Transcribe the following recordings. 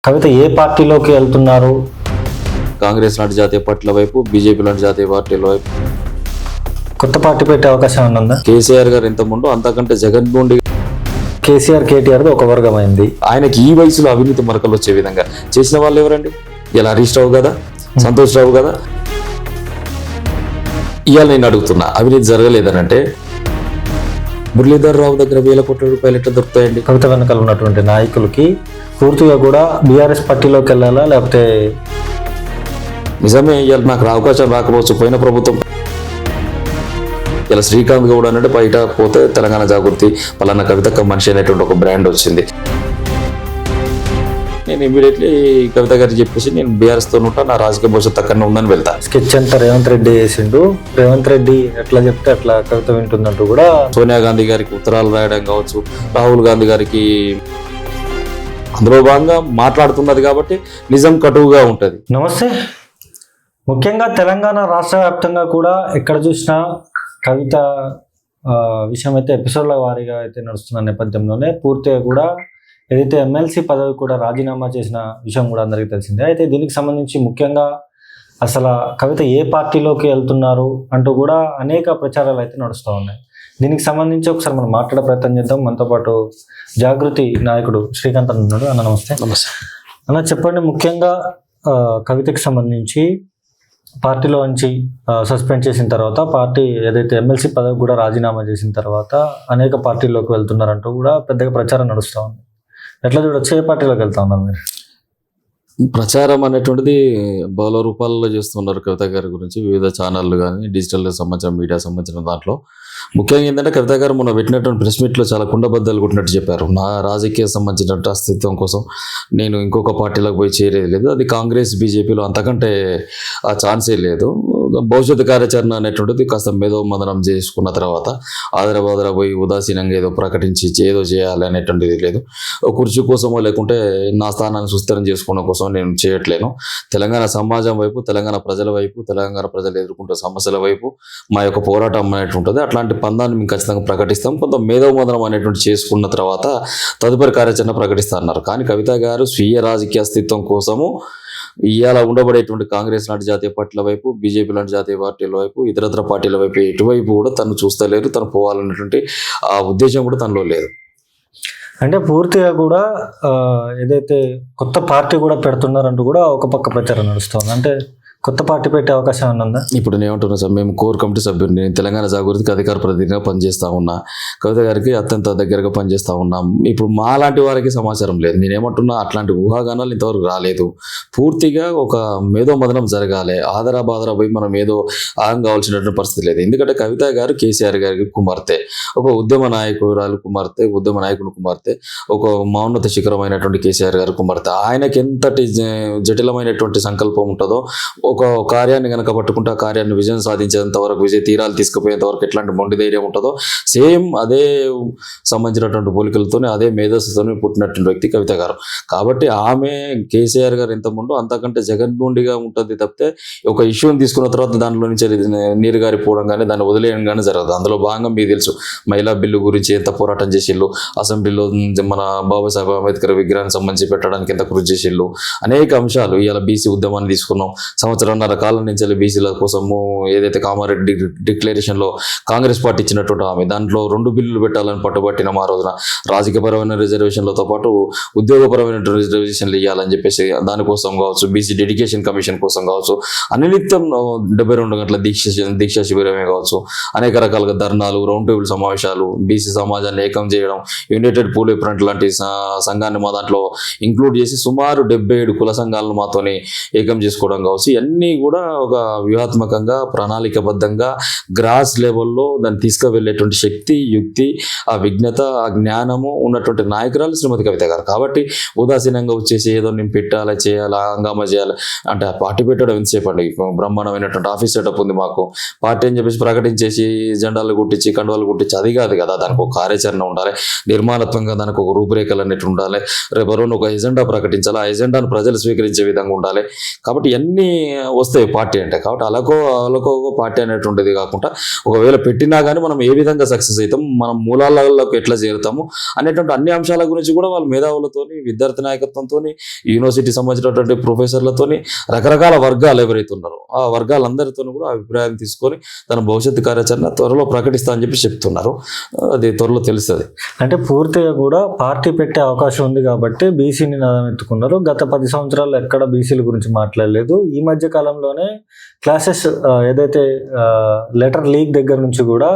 కవిత ఏ పార్టీలోకి వెళ్తున్నారు? కాంగ్రెస్ లాంటి జాతీయ పార్టీల వైపు, బీజేపీ లాంటి జాతీయ పార్టీల వైపు. కొత్త పార్టీ పెట్టే అవకాశం ఏమైనా ఉందా? కేసీఆర్ గారు ఎంత ముందు అంతకంటే జగన్మోహన్ రెడ్డి, కేసీఆర్ కేటీఆర్ ఒక వర్గమైంది. ఆయనకి ఈ వయసులో అవినీతి మరకలు వచ్చే విధంగా చేసిన వాళ్ళు ఎవరండి? ఇలా హరీష్ రావు కదా, సంతోష్ రావు కదా. ఇవాళ నేను అడుగుతున్నా, అవినీతి జరగలేదనంటే మురళీధర్ రావు దగ్గర వేల కోట్ల రూపాయలు ఎట్లా దొరుకుతాయండి? కవిత వెనకాల ఉన్నటువంటి నాయకులకి పూర్తిగా కూడా బీఆర్ఎస్ పార్టీలోకి వెళ్ళాలా, లేకపోతే నిజమే ఇవాళ నాకు అవకాశం రాకపోవచ్చు. పోయిన ప్రభుత్వం ఇలా శ్రీకాంత్ గౌడ్ అంటే బయట పోతే తెలంగాణ జాగృతి పలానా కవిత మనిషి అనేటువంటి ఒక బ్రాండ్ వచ్చింది. నేను ఇమీడియట్లీ కవిత గారికి చెప్పేసి నేను బీఆర్ఎస్తో ఉంటా, నా రాజకీయ భవిష్యత్తు అక్కడనే ఉందని వెళ్తా. స్కెచ్ అంతా రేవంత్ రెడ్డి వేసిండు. రేవంత్ రెడ్డి ఎట్లా చెప్తే అట్లా కవిత వింటుందంటూ కూడా సోనియా గాంధీ గారికి ఉత్తరాలు రాయడం కావచ్చు, రాహుల్ గాంధీ గారికి అందులో భాగంగా మాట్లాడుతున్నది కాబట్టి నిజం కటువుగా ఉంటుంది. నమస్తే. ముఖ్యంగా తెలంగాణ రాష్ట్ర వ్యాప్తంగా కూడా ఎక్కడ చూసినా కవిత విషయం అయితే ఎపిసోడ్ల వారీగా అయితే నడుస్తున్న నేపథ్యంలోనే పూర్తిగా కూడా ఏదైతే ఎమ్మెల్సీ పదవి కూడా రాజీనామా చేసిన విషయం కూడా అందరికీ తెలిసిందే. అయితే దీనికి సంబంధించి ముఖ్యంగా అసలు కవిత ఏ పార్టీలోకి వెళ్తున్నారు అంటూ కూడా అనేక ప్రచారాలు అయితే నడుస్తూ ఉన్నాయి. దీనికి సంబంధించి ఒకసారి మనం మాట్లాడే ప్రయత్నం చేద్దాం. మనతో పాటు జాగృతి నాయకుడు శ్రీకాంత్ అన్న ఉన్నాడు. అన్న నమస్తే. నమస్తే అన్న, చెప్పండి. ముఖ్యంగా కవితకి సంబంధించి పార్టీలో నుంచి సస్పెండ్ చేసిన తర్వాత, పార్టీ ఏదైతే ఎమ్మెల్సీ పదవి కూడా రాజీనామా చేసిన తర్వాత అనేక పార్టీల్లోకి వెళ్తున్నారంటూ కూడా పెద్దగా ప్రచారం నడుస్తూ ఉంది. ఎట్లా చూడొచ్చు? ఏ పార్టీలోకి వెళ్తా ఉన్నారు మీరు? ప్రచారం అనేటువంటిది బహుళ రూపాలలో చేస్తున్నారు కవిత గారి గురించి. వివిధ ఛానళ్ళు కానీ, డిజిటల్ సంబంధించిన మీడియా సంబంధించిన దాంట్లో ముఖ్యంగా ఏంటంటే కవిత గారు మొన్న పెట్టినటువంటి ప్రెస్ మీట్లో చాలా కుండబద్దలు కొట్టినట్టు చెప్పారు. నా రాజకీయ సంబంధించినటువంటి అస్తిత్వం కోసం నేను ఇంకొక పార్టీలోకి పోయి చేరేది లేదు, అది కాంగ్రెస్ బీజేపీలో అంతకంటే ఆ ఛాన్సే లేదు. భవిష్యత్తు కార్యాచరణ అనేటువంటిది కాస్త మేధోమదనం చేసుకున్న తర్వాత ఆదరబాదర పోయి ఉదాసీనంగా ఏదో ప్రకటించి ఏదో చేయాలి అనేటువంటిది లేదు. కుర్చీ కోసమో లేకుంటే నా స్థానాన్ని సుస్థిరం చేసుకోవడం కోసం నేను చేయట్లేను. తెలంగాణ సమాజం వైపు, తెలంగాణ ప్రజల వైపు, తెలంగాణ ప్రజలు ఎదుర్కొంటున్న సమస్యల వైపు మా యొక్క పోరాటం అనేటువంటి ఉంటుంది. అట్లాంటి పందాన్ని మేము ఖచ్చితంగా ప్రకటిస్తాం. కొంత మేధోమదనం అనేటువంటి చేసుకున్న తర్వాత తదుపరి కార్యాచరణ ప్రకటిస్తా అన్నారు. కానీ కవిత గారు స్వీయ రాజకీయ అస్తిత్వం కోసము ఇవాళ ఉండబడేటువంటి కాంగ్రెస్ లాంటి జాతీయ పార్టీల వైపు, బీజేపీ లాంటి జాతీయ పార్టీల వైపు, ఇతరత్ర పార్టీల వైపు ఎటువైపు కూడా తను చూస్తలేరు. తను పోవాలన్నటువంటి ఆ ఉద్దేశం కూడా తనలో లేదు. అంటే పూర్తిగా కూడా ఏదైతే కొత్త పార్టీ కూడా పెడుతున్నారంటూ కూడా ఒక పక్క ప్రచారం నడుస్తుంది. అంటే కొత్త పార్టీ పెట్టే అవకాశం ఏమన్నా ఉందా? ఇప్పుడు నేను ఏమంటున్నా సార్, మేము కోర్ కమిటీ సభ్యులు, నేను తెలంగాణ జాగృతికి అధికార ప్రతినిధిగా పనిచేస్తూ ఉన్నా, కవిత గారికి అత్యంత దగ్గరగా పనిచేస్తూ ఉన్నాం. ఇప్పుడు మా లాంటి వారికి సమాచారం లేదు. నేనేమంటున్నా, అట్లాంటి ఊహాగానాలు ఇంతవరకు రాలేదు. పూర్తిగా ఒక మేధోమదనం జరగాలి. ఆదరా పోయి మనం ఏదో ఆగం కావాల్సినటువంటి పరిస్థితి లేదు. ఎందుకంటే కవిత గారు కేసీఆర్ గారికి కుమార్తె, ఒక ఉద్యమ నాయకురాలు కుమార్తె, ఉద్యమ నాయకుని కుమార్తె, ఒక మౌన్నత శిఖరమైనటువంటి కేసీఆర్ గారి కుమార్తె. ఆయనకి ఎంతటి జటిలమైనటువంటి సంకల్పం ఉంటుందో, ఒక కార్యాన్ని కనుక పట్టుకుంటే ఆ కార్యాన్ని విజయం సాధించేంత వరకు, విజయ తీరాలు తీసుకుపోయేంత వరకు ఎట్లాంటి మొండి ధైర్యం ఉంటుందో, సేమ్ అదే సంబంధించినటువంటి పోలికలతోనే, అదే మేధస్సుతోనే పుట్టినటువంటి వ్యక్తి కవిత గారు. కాబట్టి ఆమె కేసీఆర్ గారు ఎంత ముందు అంతకంటే జగన్మోహన్గా ఉంటుంది తప్పితే ఒక ఇష్యూని తీసుకున్న తర్వాత దానిలో నుంచి నీరు గారిపోవడం కానీ, దాన్ని వదిలేయడం కానీ జరగదు. అందులో భాగంగా మీకు తెలుసు, మహిళా బిల్లు గురించి ఎంత పోరాటం చేసిళ్ళు, అసెంబ్లీలో మన బాబాసాహెబ్ అంబేద్కర్ విగ్రహానికి సంబంధించి పెట్టడానికి ఎంత కృషి చేసిళ్ళు, అనేక అంశాలు. ఇవాళ బీసీ ఉద్యమాన్ని తీసుకున్నాం. సంవత్సరంన్నర కాలం నుంచి బీసీల కోసము ఏదైతే కామారెడ్డి డిక్లరేషన్లో కాంగ్రెస్ పార్టీ ఇచ్చినటువంటి ఆమె, దాంట్లో 2 బిల్లులు పెట్టాలని పట్టుబట్టిన ఆ రోజున రాజకీయపరమైన రిజర్వేషన్లతో పాటు ఉద్యోగపరమైన రిజర్వేషన్లు ఇవ్వాలని చెప్పేసి దానికోసం కావచ్చు, బీసీ డెడికేషన్ కమిషన్ కోసం కావచ్చు, అనినిత్యం 72 గంటల దీక్షా శిబిరమే కావచ్చు, అనేక రకాలుగా ధర్నాలు, రౌండ్ టేబుల్ సమావేశాలు, బీసీ సమాజాన్ని ఏకం చేయడం, యునైటెడ్ పూలే ఫ్రంట్ లాంటి సంఘాన్ని మా దాంట్లో ఇంక్లూడ్ చేసి సుమారు 77 కుల సంఘాలను మాతోని ఏకం చేసుకోవడం కావచ్చు. ఇవన్నీ కూడా ఒక వ్యూహాత్మకంగా, ప్రణాళికబద్ధంగా, గ్రాస్ లెవెల్లో దాన్ని తీసుకువెళ్ళేటువంటి శక్తి, యుక్తి, ఆ విజ్ఞత, ఆ జ్ఞానము ఉన్నటువంటి నాయకురాలు శ్రీమతి కవిత గారు. కాబట్టి ఉదాసీనంగా వచ్చేసి ఏదో నేను పెట్టాలి, చేయాలి, హంగామా చేయాలి అంటే ఆ పార్టీ పెట్టడం ఎంతసేపు అండి? బ్రహ్మాండమైనటువంటి ఆఫీస్ సెటప్ ఉంది మాకు. పార్టీ అని చెప్పేసి ప్రకటించేసి జెండాలు కుట్టించి, కండువాలు కుట్టించి అది కాదు కదా. దానికి ఒక కార్యాచరణ ఉండాలి, నిర్మాణత్వంగా దానికి ఒక రూపురేఖలు అన్నిటి ఉండాలి, రేపు ఒక ఎజెండా ప్రకటించాలి, ఆ ఎజెండాను ప్రజలు స్వీకరించే విధంగా ఉండాలి. కాబట్టి ఇవన్నీ వస్తాయి పార్టీ అంటే. కాబట్టి అలాకో పార్టీ అనేటువంటిది కాకుండా ఒకవేళ పెట్టినా కానీ మనం ఏ విధంగా సక్సెస్ అవుతాం, మనం మూలాలకు ఎట్లా చేరుతాము అనేటువంటి అన్ని అంశాల గురించి కూడా వాళ్ళ మేధావులతోని, విద్యార్థి నాయకత్వంతో, యూనివర్సిటీ సంబంధించినటువంటి ప్రొఫెసర్లతోని, రకరకాల వర్గాలు ఎవరైతే ఉన్నారో ఆ వర్గాలందరితో కూడా అభిప్రాయం తీసుకొని తన భవిష్యత్తు కార్యాచరణ త్వరలో ప్రకటిస్తా అని చెప్పి చెప్తున్నారు. అది త్వరలో తెలుస్తుంది. అంటే పూర్తిగా కూడా పార్టీ పెట్టే అవకాశం ఉంది కాబట్టి బీసీ నినాదం ఎత్తుకున్నారు. గత 10 సంవత్సరాలు ఎక్కడ బీసీల గురించి మాట్లాడలేదు. ఈ మధ్య కాలంలోనే క్లాసెస్ ఏదైతే లెటర్ లీక్ దగ్గర నుంచి కూడా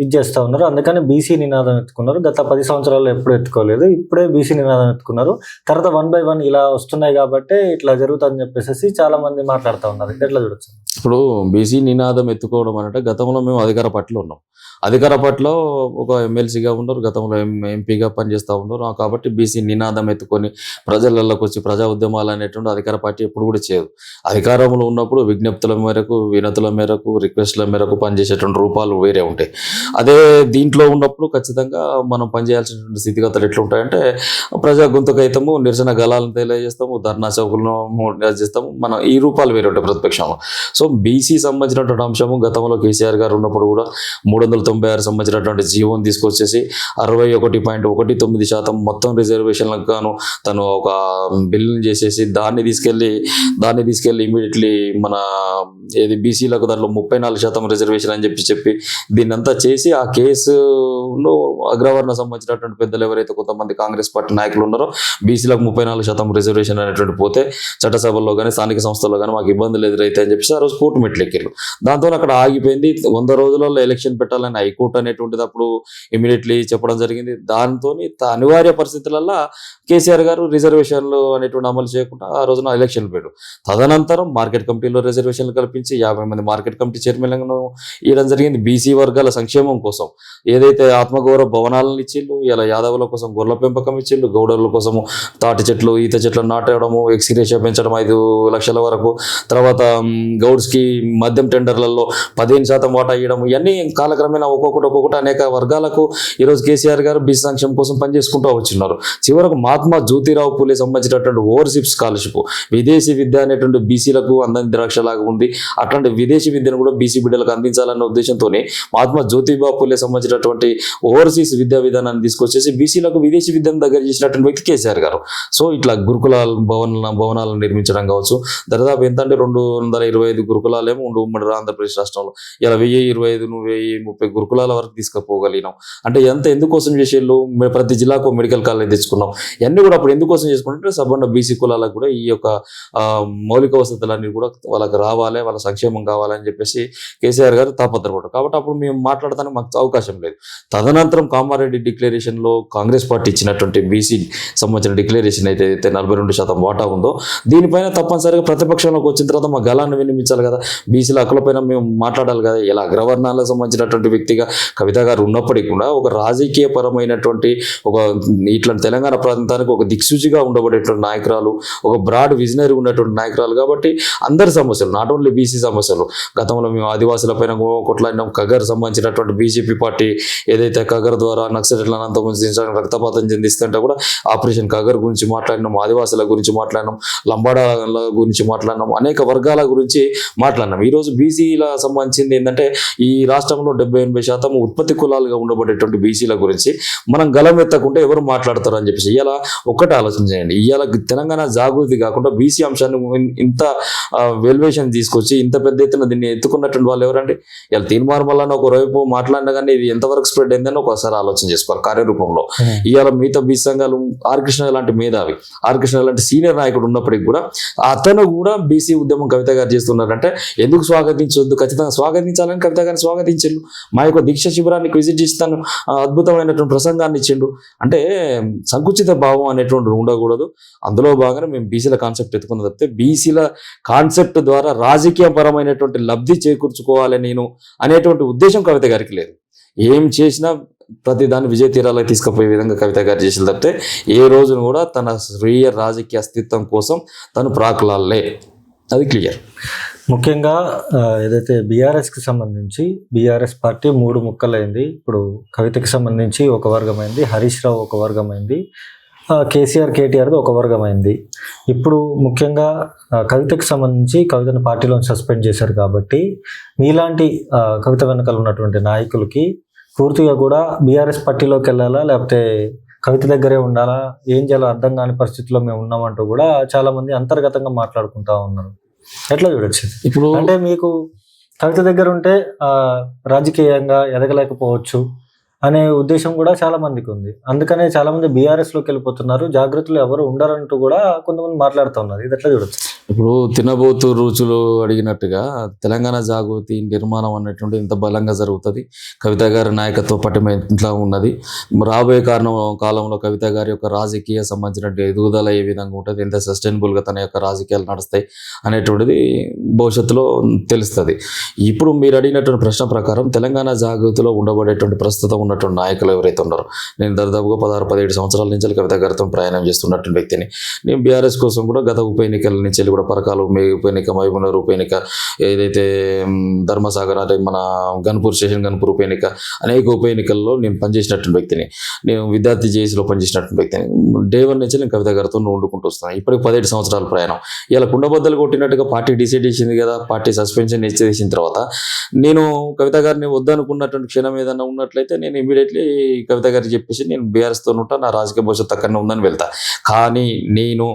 ఇది చేస్తూ ఉన్నారు. అందుకని బీసీ నినాదం ఎత్తుకున్నారు. గత 10 సంవత్సరాల్లో ఎప్పుడు ఎత్తుకోలేదు, ఇప్పుడే బీసీ నినాదం ఎత్తుకున్నారు. తర్వాత 1 by 1 ఇలా వస్తున్నాయి కాబట్టి ఇట్లా జరుగుతుందని చెప్పేసి చాలా మంది మాట్లాడుతూ ఉన్నారు. ఎట్లా చూడొచ్చు? ఇప్పుడు బీసీ నినాదం ఎత్తుకోవడం అంటే గతంలో మేము అధికార పార్టీలో ఉన్నాం. అధికార పార్టీలో ఒక ఎమ్మెల్సీగా ఉన్నారు, గతంలో ఎంపీగా పనిచేస్తూ ఉన్నారు. కాబట్టి బీసీ నినాదం ఎత్తుకొని ప్రజలలోకి వచ్చి ప్రజా ఉద్యమాలు అనేటువంటి అధికార పార్టీ ఎప్పుడు కూడా చేయదు. అధికారంలో ఉన్నప్పుడు విజ్ఞప్తుల మేరకు, వినతుల మేరకు, రిక్వెస్ట్ల మేరకు పనిచేసేటువంటి రూపాలు వేరే ఉంటాయి. అదే దీంట్లో ఉన్నప్పుడు ఖచ్చితంగా మనం పనిచేయాల్సినటువంటి స్థితిగతులు ఎట్లా ఉంటాయంటే ప్రజా గొంతుకైతాము, నిరసన గలాలను తెలియజేస్తాము, ధర్నా చౌకులను చేస్తాము. మన ఈ రూపాలు వేరే ఉంటాయి ప్రతిపక్షంలో. సో బీసీ సంబంధించినటువంటి అంశము గతంలో కేసీఆర్ గారు ఉన్నప్పుడు కూడా 396 సంబంధించినటువంటి జీవోని తీసుకొచ్చేసి 61.19% మొత్తం రిజర్వేషన్లకు గాను తను ఒక బిల్లుని చేసేసి దాన్ని తీసుకెళ్ళి ఇమీడియట్లీ మన ఏది బీసీలకు దాంట్లో 34% రిజర్వేషన్ అని చెప్పి దీన్నంతా చేసి ఆ కేసును అగ్రవర్ణ సంబంధించినటువంటి పెద్దలు ఎవరైతే కొంతమంది కాంగ్రెస్ పార్టీ నాయకులు ఉన్నారో బీసీలకు 34% రిజర్వేషన్ అనేటువంటి పోతే చట్టసభల్లో కానీ స్థానిక సంస్థల్లో కానీ మాకు ఇబ్బందులు ఎదురైతే అని చెప్పి ఆ రోజు కోర్టు మెట్లెక్కారు. దాంతో అక్కడ ఆగిపోయింది. 100 రోజులలో ఎలక్షన్ పెట్టాలని హైకోర్టు అనేటువంటిది అప్పుడు ఇమీడియట్లీ చెప్పడం జరిగింది. దాంతో అనివార్య పరిస్థితులలో కేసీఆర్ గారు రిజర్వేషన్లు అనేటువంటి అమలు చేయకుండా ఆ రోజున ఎలక్షన్లు పెట్టారు. తదనంతరం మార్కెట్ కమిటీలో రిజర్వేషన్లు కల్పించి 50 మంది మార్కెట్ కమిటీ చైర్మన్లను ఇవ్వడం జరిగింది. బీసీ వర్గాల సంక్షేమం కోసం ఏదైతే ఆత్మగౌరవ భవనాలను ఇచ్చిళ్ళు, ఇలా యాదవుల కోసం గొర్రెల పెంపకం ఇచ్చిళ్ళు, గౌడర్ల కోసము తాటి చెట్లు, ఈత చెట్లు నాటడము, ఎక్స్గ్రేషియా పెంచడం 5 లక్షల వరకు, తర్వాత గౌడ్స్కి మద్యం టెండర్లలో 15% వాటా ఇవ్వడం, ఇవన్నీ కాలక్రమేణా ఒక్కొక్కటి అనేక వర్గాలకు ఈరోజు కేసీఆర్ గారు బీసీ సంక్షేమం కోసం పనిచేసుకుంటూ వచ్చిన్నారు. చివరకు మహాత్మా జ్యోతిరావు పూలే సంబంధించినటువంటి ఓవర్షిప్ స్కాలర్షిప్, విదేశీ విద్య అనేటువంటి బీసీలకు అందని ద్రాక్షలాగా ఉంది. అట్లాంటి విదేశీ విద్యను కూడా బీసీ బిడ్డలకు అందించాలన్న ఉద్దేశంతో మహాత్మా జ్యోతిబా పూలే సంబంధించినటువంటి ఓవర్సీస్ విద్యా విధానాన్ని తీసుకొచ్చేసి బీసీలకు విదేశీ విద్యను దగ్గర చేసినటువంటి వ్యక్తి కేసీఆర్ గారు. సో ఇట్లా గురుకులాల భవనాలను నిర్మించడం కావచ్చు, దాదాపు ఎంత అంటే 225 గురుకులాలేమో ఉమ్మడి ఆంధ్రప్రదేశ్ రాష్ట్రంలో. ఇలా 1025 1030 గురుకులాల వరకు తీసుకుపోగలిగినాం. అంటే ఎందుకోసం చేసేళ్ళు ప్రతి జిల్లాకు మెడికల్ కాలేజ్ తెచ్చుకున్నాం. ఇవన్నీ కూడా అప్పుడు ఎందుకోసం చేసుకుంటే సబ్బండ బీసీ కులాలకు కూడా ఈ యొక్క మౌలిక వసతులన్నీ కూడా వాళ్ళకి రావాలి, వాళ్ళ సంక్షేమం కావాలని చెప్పేసి కేసీఆర్ గారు తాపత్రపడ్డారు. కాబట్టి అప్పుడు మేము మాట్లాడటానికి మాకు అవకాశం లేదు. తదనంతరం కామారెడ్డి డిక్లరేషన్లో కాంగ్రెస్ పార్టీ ఇచ్చినటువంటి బీసీ సంబంధించిన డిక్లరేషన్ అయితే 42% వాటా ఉందో దీనిపైన తప్పనిసరిగా ప్రతిపక్షంలోకి వచ్చిన తర్వాత మా గలాన్ని వినిపించాలి కదా, బీసీల హక్కులపైన మేము మాట్లాడాలి కదా. ఇలా అగ్రవర్ణాలకు సంబంధించినటువంటి వ్యక్తిగా కవిత గారు ఉన్నప్పటికీ కూడా ఒక రాజకీయ పరమైనటువంటి ఒక ఇట్లాంటి తెలంగాణ ప్రాంతానికి ఒక దిక్సూచిగా ఉండబడేటువంటి నాయకురాలు, ఒక బ్రాడ్ విజనరీ ఉన్నటువంటి నాయకురాలు. కాబట్టి అందరి సమస్యలు, నాట్ ఓన్లీ బీసీ సమస్యలు, గతంలో మేము ఆదివాసుల పైన కొట్లాడినాం. కగర్ సంబంధించినటువంటి బీజేపీ పార్టీ ఏదైతే కగర్ ద్వారా నక్సలైట్లను అంతమొందించడానికి రక్తపాతం చెందిస్తుంటే కూడా ఆపరేషన్ కగర్ గురించి మాట్లాడినాం, ఆదివాసుల గురించి మాట్లాడినాం, లంబాడాల గురించి మాట్లాడినాం, అనేక వర్గాల గురించి మాట్లాడినాం. ఈరోజు బీసీల సంబంధించింది ఏంటంటే ఈ రాష్ట్రంలో 70-80% ఉత్పత్తి కులాలుగా ఉండబడేటువంటి బీసీల గురించి మనం గలం ఎత్తకుంటే ఎవరు మాట్లాడతారు అని చెప్పేసి ఇవాళ ఒక్కటే ఆలోచన చేయండి. ఇవాళ తెలంగాణ జాగృతి కాకుండా బీసీ అంశాన్ని ఇంత వెల్వేషన్ తీసుకొచ్చి ఇంత పెద్ద ఎత్తున దీన్ని ఎత్తుకున్నటువంటి వాళ్ళు ఎవరండి? ఇలా తీర్మార్మల్లని ఒకవైపు మాట్లాడినా కానీ ఇది ఎంతవరకు స్ప్రెడ్ అయిందని ఒకసారి ఆలోచన చేసుకోవాలి కార్యరూపంలో. ఇవాళ మిగతా బీసీ సంఘాలు ఆర్ కృష్ణ లాంటి మేధావి, ఆర్ కృష్ణ లాంటి సీనియర్ నాయకుడు ఉన్నప్పటికీ కూడా అతను కూడా బీసీ ఉద్యమం కవిత గారు చేస్తున్నారంటే ఎందుకు స్వాగతించొద్దు? ఖచ్చితంగా స్వాగతించాలని కవిత గారిని స్వాగతించిండు. మా యొక్క దీక్ష శిబిరానికి విజిట్ చేస్తాను, అద్భుతమైనటువంటి ప్రసంగాన్ని ఇచ్చిండు. అంటే సంకుచిత భావం అనేటువంటి ఉండకూడదు. అందులో భాగంగా మేము బీసీల కాన్సెప్ట్ ఎత్తుకున్న తప్పితే బీసీల కాన్సెప్ట్ ద్వారా రాజకీయ పరమైనటువంటి లబ్ధి చేకూర్చుకోవాలి నేను అనేటువంటి ఉద్దేశం కవిత గారికి లేదు. ఏం చేసినా ప్రతి దాన్ని విజయ తీరాలకు తీసుకుపోయే విధంగా కవిత గారు చేసిన తప్పితే ఏ రోజును కూడా తన స్వీయ రాజకీయ అస్తిత్వం కోసం తను ప్రాకులాలే, అది క్లియర్. ముఖ్యంగా ఏదైతే బీఆర్ఎస్కి సంబంధించి బీఆర్ఎస్ పార్టీ 3 ముక్కలైంది. ఇప్పుడు కవితకి సంబంధించి ఒక వర్గమైంది, హరీష్ రావు ఒక వర్గమైంది, కేసీఆర్ కేటీఆర్ది ఒక వర్గమైంది. ఇప్పుడు ముఖ్యంగా కవితకు సంబంధించి కవితను పార్టీలో సస్పెండ్ చేశారు కాబట్టి మీలాంటి కవిత వెనకాల ఉన్నటువంటి నాయకులకి పూర్తిగా కూడా బీఆర్ఎస్ పార్టీలోకి వెళ్ళాలా, లేకపోతే కవిత దగ్గరే ఉండాలా, ఏం చేయాలో అర్థం కాని పరిస్థితిలో మేము ఉన్నామంటూ కూడా చాలా మంది అంతర్గతంగా మాట్లాడుకుంటా ఉన్నారు. ఎట్లా చూడొచ్చు? ఇప్పుడు అంటే మీకు కవిత దగ్గర ఉంటే రాజకీయంగా ఎదగలేకపోవచ్చు అనే ఉద్దేశం కూడా చాలా మందికి ఉంది. అందుకనే చాలా మంది బీఆర్ఎస్లోకి వెళ్ళిపోతున్నారు, జాగ్రత్తలు ఎవరు ఉండరంటూ కూడా కొంతమంది మాట్లాడుతూ ఉన్నారు. ఇది ఎట్లా చూడొచ్చు? ఇప్పుడు తినబోతు రుచులు అడిగినట్టుగా తెలంగాణ జాగృతి నిర్మాణం అనేటువంటి ఇంత బలంగా జరుగుతుంది. కవిత గారి నాయకత్వ పటిమ ఇంట్లో ఉన్నది. రాబోయే కాలంలో కవిత గారి యొక్క రాజకీయ సంబంధించిన ఎదుగుదల ఏ విధంగా ఉంటుంది, ఎంత సస్టైనబుల్గా తన యొక్క రాజకీయాలు నడుస్తాయి అనేటువంటిది భవిష్యత్తులో తెలుస్తుంది. ఇప్పుడు మీరు అడిగినటువంటి ప్రశ్న ప్రకారం తెలంగాణ జాగృతిలో ఉండబడేటువంటి ప్రస్తుతం ఉన్నటువంటి నాయకులు ఎవరైతే ఉన్నారో, నేను దాదాపుగా 16-17 సంవత్సరాల నుంచి కవిత గారితో ప్రయాణం చేస్తున్నటువంటి వ్యక్తిని. నేను బీఆర్ఎస్ కోసం కూడా గత ఉప ఎన్నికల నుంచి కూడా పరకాల ఉప ఎన్నిక, మహబూబ్నగర్ ఉప ఎన్నిక, ఏదైతే ధర్మసాగర్ అంటే మన గన్పూర్ స్టేషన్ గన్పూర్ ఉప ఎన్నిక, అనేక ఉప ఎన్నికల్లో నేను పనిచేసినటువంటి వ్యక్తిని. నేను విద్యార్థి జేఏసీలో పనిచేసినటువంటి వ్యక్తిని. డే 1 నుంచి నేను కవిత గారితో వండుకుంటూ వస్తాను. ఇప్పటికి 17 సంవత్సరాల ప్రయాణం. ఇలా కుండబద్దలు కొట్టినట్టుగా పార్టీ డిసైడ్ చేసింది కదా, పార్టీ సస్పెన్షన్ చేసిన తర్వాత నేను కవిత గారిని వద్దనుకున్నటువంటి క్షణం ఏదైనా ఉన్నట్లయితే నేను ఇమీడియట్లీ కవిత గారికి చెప్పేసి నేను బీఆర్ఎస్తో ఉంటా, నా రాజకీయ భవిష్యత్తు అక్కడనే ఉందని వెళ్తా. కానీ నేను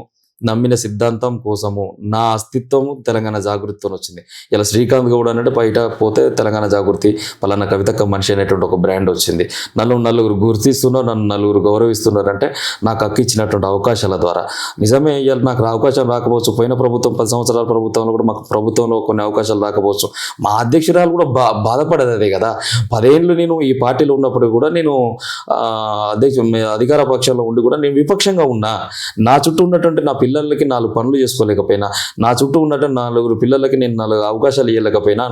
నమ్మిన సిద్ధాంతం కోసము నా అస్తిత్వము తెలంగాణ జాగృతితో వచ్చింది. ఇలా శ్రీకాంత్ గౌడ్ అన్నట్టు బయట పోతే తెలంగాణ జాగృతి పలానా కవితక్క మనిషి అనేటువంటి ఒక బ్రాండ్ వచ్చింది. నలుగురు గుర్తిస్తున్నారు, నన్ను నలుగురు గౌరవిస్తున్నారంటే నాకు హక్కు ఇచ్చినటువంటి అవకాశాల ద్వారా. నిజమే, ఇవాళ నాకు అవకాశం రాకపోవచ్చు. పోయిన ప్రభుత్వం 10 సంవత్సరాల ప్రభుత్వంలో కూడా మాకు ప్రభుత్వంలో కొన్ని అవకాశాలు రాకపోవచ్చు. మా అధ్యక్షురాలు కూడా బాధపడేది అదే కదా. 10 ఏళ్ళు నేను ఈ పార్టీలో ఉన్నప్పుడు కూడా నేను అధికార పక్షంలో ఉండి కూడా నేను విపక్షంగా ఉన్నా. నా చుట్టూ ఉన్నటువంటి నా పిల్లలకి 4 పనులు చేసుకోలేకపోయినా, నా చుట్టూ ఉన్నటువంటి 4 పిల్లలకి నేను 4 అవకాశాలు ఇవ్వలేకపోయినా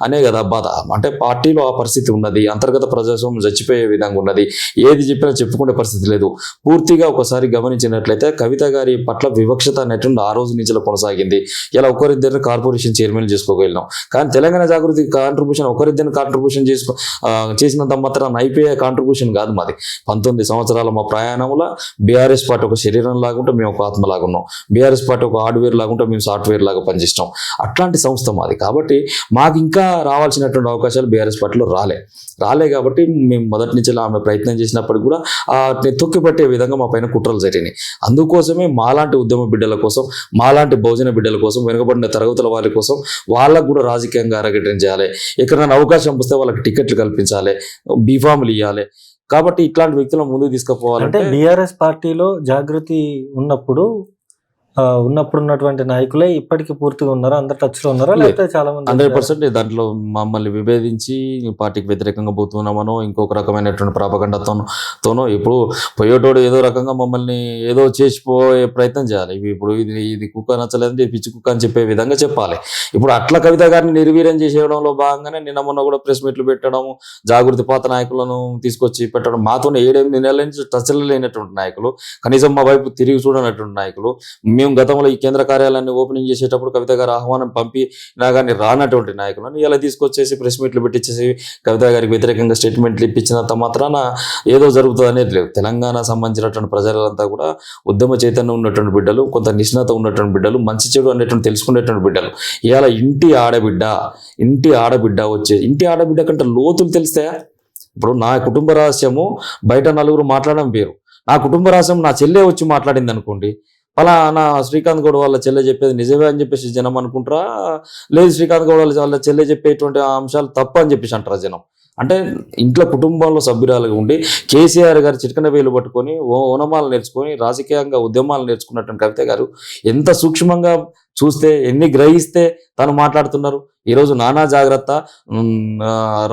అనే కదా బాధ. అంటే పార్టీలో ఆ పరిస్థితి ఉన్నది, అంతర్గత ప్రజాస్వామ్యం చచ్చిపోయే విధంగా ఉన్నది, ఏది చెప్పినా చెప్పుకునే పరిస్థితి లేదు. పూర్తిగా ఒకసారి గమనించినట్లయితే కవిత గారి పట్ల వివక్షత అనేటువంటి ఆ రోజు నుంచి కొనసాగింది. ఇలా ఒకరిద్దరిని కార్పొరేషన్ చైర్మన్ చేసుకోగలిగినాం. కానీ తెలంగాణ జాగృతి కాంట్రిబ్యూషన్ ఒకరిద్దరిని కాంట్రిబ్యూషన్ చేసినంత మాత్రం అయిపోయే కాంట్రిబ్యూషన్ కాదు మాది. 19 సంవత్సరాల మా ప్రయాణంలో బీఆర్ఎస్ పార్టీ ఒక శరీరం లాగుంటే మేము ఒక ఆత్మలాగా ఉన్నాం. బీఆర్ఎస్ పార్టీ ఒక హార్డ్వేర్ లాగుంటే మేము సాఫ్ట్వేర్ లాగా పనిచేస్తాం. అట్లాంటి సంస్థ మాది. కాబట్టి మాకు ఇంకా రావాల్సినటువంటి అవకాశాలు బీఆర్ఎస్ పార్టీలో రాలే కాబట్టి మేము మొదటి నుంచి ఆమె ప్రయత్నం చేసినప్పటికీ కూడా తొక్కిపట్టే విధంగా మా పైన కుట్రలు జరిగినాయి. అందుకోసమే మాలాంటి ఉద్యమ బిడ్డల కోసం, మాలాంటి బహుజన బిడ్డల కోసం, వెనుకబడిన తరగతుల వారి కోసం వాళ్ళకు కూడా రాజకీయంగా అరగటించాలి. ఎక్కడైనా అవకాశం వస్తే వాళ్ళకి టికెట్లు కల్పించాలి, బీఫామ్లు ఇవ్వాలి. కాబట్టి ఇట్లాంటి వ్యక్తులను ముందుకు తీసుకుపోవాలంటే బీఆర్ఎస్ పార్టీలో జాగృతి ఉన్నటువంటి నాయకులే ఇప్పటికీ పూర్తిగా ఉన్నారా, అందరు టచ్ లో ఉన్నారా, లేకపోతే చాలా మంది 100% దాంట్లో మమ్మల్ని విభేదించి పార్టీకి వ్యతిరేకంగా పోతున్నామనో ఇంకొక రకమైనటువంటి ప్రాపగండతోనో ఇప్పుడు పోయేటోడు ఏదో రకంగా మమ్మల్ని ఏదో చేసిపోయే ప్రయత్నం చేయాలి. ఇప్పుడు ఇది కుక్క నచ్చలేదంటే ఇది పిచ్చి కుక్క అని చెప్పే విధంగా చెప్పాలి. ఇప్పుడు అట్లా కవిత గారిని నిర్వీర్యం చేసేయడంలో భాగంగానే నిన్న మొన్న కూడా ప్రెస్ మీట్లు పెట్టడము, జాగృతి పాత నాయకులను తీసుకొచ్చి పెట్టడం, మాతో 7-8 నెలల నుంచి టచ్లో లేనటువంటి నాయకులు, కనీసం మా వైపు తిరిగి చూడనటువంటి నాయకులు. మేము గతంలో ఈ కేంద్ర కార్యాలయాన్ని ఓపెనింగ్ చేసేటప్పుడు కవిత గారు ఆహ్వానం పంపినా కానీ రానటువంటి నాయకులను ఇలా తీసుకొచ్చేసి ప్రెస్ మీట్లు పెట్టించేసి కవిత గారికి వ్యతిరేకంగా స్టేట్మెంట్లు ఇప్పించినంత మాత్రాన ఏదో జరుగుతుంది అనేది లేదు. తెలంగాణ సంబంధించినటువంటి ప్రజలంతా కూడా ఉద్యమ చైతన్యం ఉన్నటువంటి బిడ్డలు, కొంత నిష్ణాత ఉన్నటువంటి బిడ్డలు, మంచి చెడు అనేటువంటి తెలుసుకునేటువంటి బిడ్డలు. ఇవాళ ఇంటి ఆడబిడ్డ వచ్చే ఇంటి ఆడబిడ్డ కంటే లోతులు తెలిస్తే, ఇప్పుడు నా కుటుంబ రహస్యము బయట నలుగురు మాట్లాడడం వేరు. నా కుటుంబ రహస్యం నా చెల్లె వచ్చి మాట్లాడింది అనుకోండి, నా శ్రీకాంత్ గౌడ్ వాళ్ళ చెల్లె చెప్పేది నిజమే అని చెప్పేసి జనం అనుకుంటారా, లేదు శ్రీకాంత్ గౌడ్ వాళ్ళ చెల్లె చెప్పేటువంటి అంశాలు తప్పు అని చెప్పేసి అంటారా జనం. అంటే ఇంట్లో కుటుంబంలో సభ్యురాలుగా ఉండి కేసీఆర్ గారు చిటికన వేలు పట్టుకొని ఓనమాలు నేర్చుకొని రాజకీయంగా ఉద్యమాలు నేర్చుకున్నటువంటి కవిత గారు ఎంత సూక్ష్మంగా చూస్తే, ఎన్ని గ్రహిస్తే తను మాట్లాడుతున్నారు. ఈరోజు నానా జాగ్రత్త,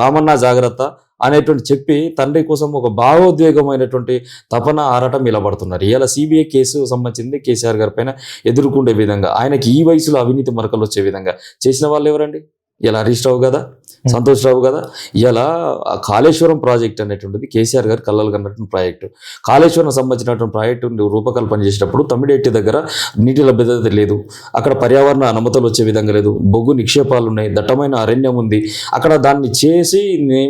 రామన్న జాగ్రత్త అనేటువంటి చెప్పి తండ్రి కోసం ఒక భావోద్వేగమైనటువంటి తపన ఆరాటం నిలబడుతున్నారు. ఇలా సిబిఐ కేసు సంబంధించింది కేసీఆర్ గారి పైన ఎదుర్కొండే విధంగా, ఆయనకి ఈ వయసులో అవినీతి మరకలు వచ్చే విధంగా చేసిన వాళ్ళు ఎవరండి? ఇలా హరీష్ రావు కదా, సంతోష్ రావు కదా. ఇలా కాళేశ్వరం ప్రాజెక్ట్ అనేటువంటిది కేసీఆర్ గారు కళ్ళలు కన్నటువంటి ప్రాజెక్టు. కాళేశ్వరం సంబంధించినటువంటి ప్రాజెక్టు రూపకల్పన చేసేటప్పుడు తమ్మిడేటి దగ్గర నీటి లభ్యత లేదు, అక్కడ పర్యావరణ అనుమతులు వచ్చే విధంగా లేదు, బొగ్గు నిక్షేపాలు ఉన్నాయి, దట్టమైన అరణ్యం ఉంది, అక్కడ దాన్ని చేసి